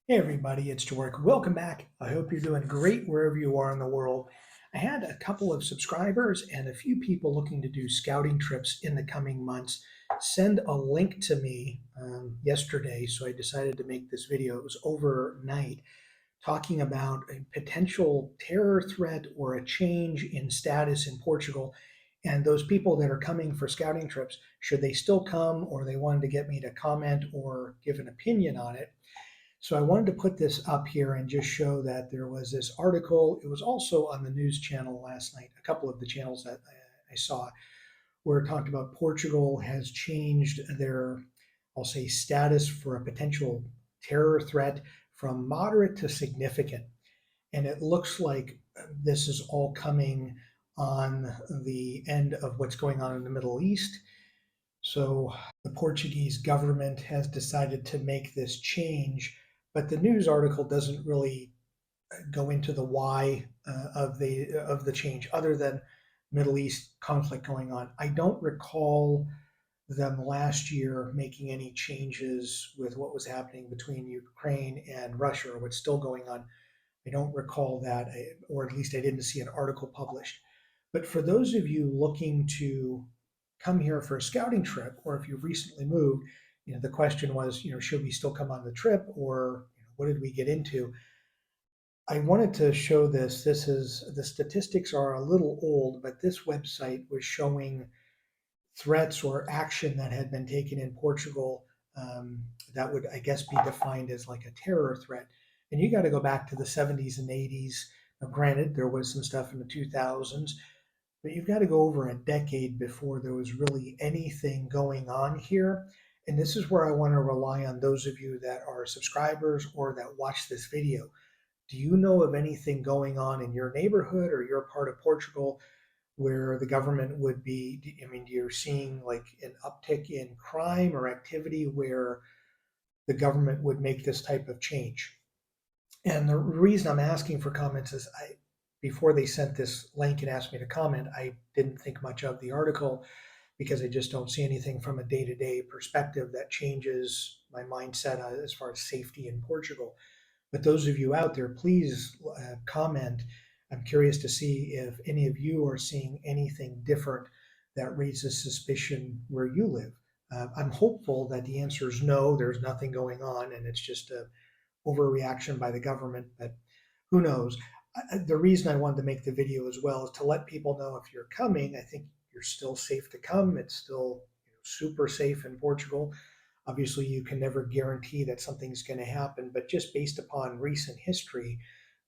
Hey everybody, it's Joric. Welcome back. I hope you're doing great wherever you are in the world. I had a couple of subscribers and a few people looking to do scouting trips in the coming months send a link to me yesterday, so I decided to make this video. It was overnight talking about a potential terror threat or a change in status in Portugal. And those people that are coming for scouting trips, should they still come, or they wanted to get me to comment or give an opinion on it. So I wanted to put this up here and just show that there was this article. It was also on the news channel last night, a couple of the channels that I saw, where it talked about Portugal has changed their, I'll say, status for a potential terror threat from moderate to significant. And it looks like this is all coming on the end of what's going on in the Middle East. So the Portuguese government has decided to make this change, but the news article doesn't really go into the why of the change, other than Middle East conflict going on. I don't recall them last year making any changes with what was happening between Ukraine and Russia, or what's still going on. I don't recall that, or at least I didn't see an article published. But for those of you looking to come here for a scouting trip, or if you've recently moved, the question was, should we still come on the trip, or what did we get into? I wanted to show this. This is the statistics are a little old, but this website was showing threats or action that had been taken in Portugal that would, I guess, be defined as like a terror threat. And you got to go back to the 70s and 80s. Now, granted, there was some stuff in the 2000s, but you've got to go over a decade before there was really anything going on here. And this is where I want to rely on those of you that are subscribers or that watch this video. Do you know of anything going on in your neighborhood or your part of Portugal where the government would be? I mean, you're seeing like an uptick in crime or activity where the government would make this type of change. And the reason I'm asking for comments is before they sent this link and asked me to comment, I didn't think much of the article because I just don't see anything from a day-to-day perspective that changes my mindset as far as safety in Portugal. But those of you out there, please comment. I'm curious to see if any of you are seeing anything different that raises suspicion where you live. I'm hopeful that the answer is no, there's nothing going on, and it's just a overreaction by the government, but who knows? The reason I wanted to make the video as well is to let people know if you're coming, I think you're still safe to come. It's still super safe in Portugal. Obviously, you can never guarantee that something's going to happen, but just based upon recent history,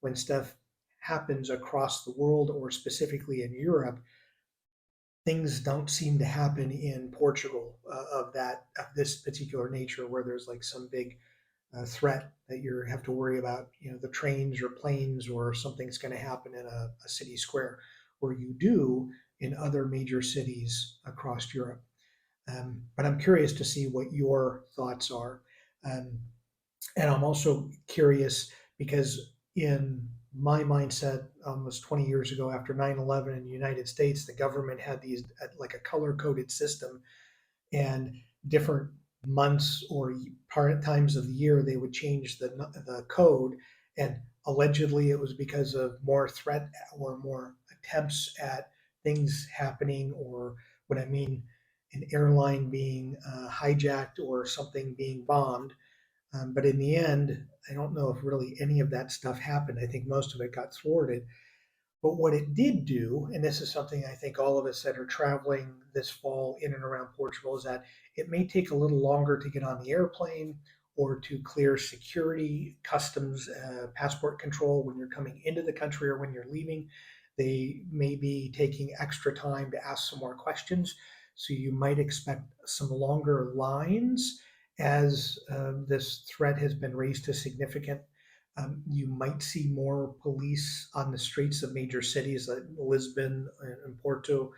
when stuff happens across the world or specifically in Europe, things don't seem to happen in Portugal of this particular nature, where there's like some big threat that you have to worry about, the trains or planes or something's going to happen in a city square, where you do in other major cities across Europe. But I'm curious to see what your thoughts are. Um, and I'm also curious because in my mindset, almost 20 years ago after 9/11 in the United States, the government had these like a color coded system, and different months or part times of the year they would change the code, and allegedly it was because of more threat or more attempts at things happening, or what I mean, an airline being hijacked or something being bombed. But in the end, I don't know if really any of that stuff happened. I think most of it got thwarted. But what it did do, and this is something I think all of us that are traveling this fall in and around Portugal, is that it may take a little longer to get on the airplane or to clear security, customs, passport control when you're coming into the country or when you're leaving. They may be taking extra time to ask some more questions. So you might expect some longer lines as this threat has been raised to significant. You might see more police on the streets of major cities like Lisbon and Porto,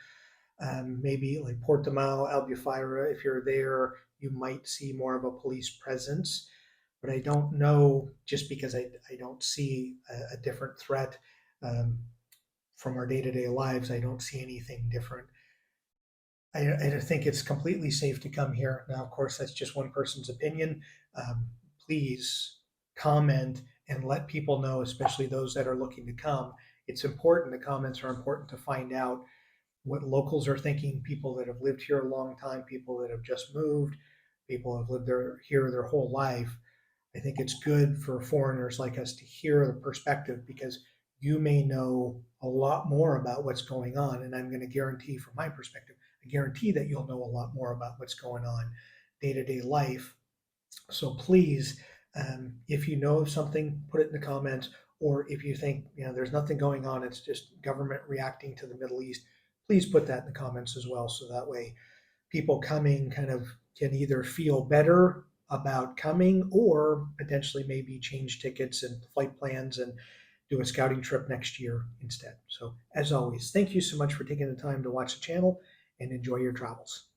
maybe like Portimao, Albufeira. If you're there, you might see more of a police presence. But I don't know, just because I don't see a different threat from our day to day lives, I don't see anything different. I think it's completely safe to come here. Now, of course, that's just one person's opinion. Please comment and let people know, especially those that are looking to come. It's important. The comments are important to find out what locals are thinking, people that have lived here a long time, people that have just moved, people who have lived here their whole life. I think it's good for foreigners like us to hear the perspective because you may know a lot more about what's going on. And I'm going to guarantee, from my perspective, I guarantee that you'll know a lot more about what's going on day to day life. So please, if you know of something, put it in the comments. Or if you think there's nothing going on, it's just government reacting to the Middle East, please put that in the comments as well. So that way, people coming kind of can either feel better about coming or potentially maybe change tickets and flight plans and do a scouting trip next year instead. So as always, thank you so much for taking the time to watch the channel and enjoy your travels.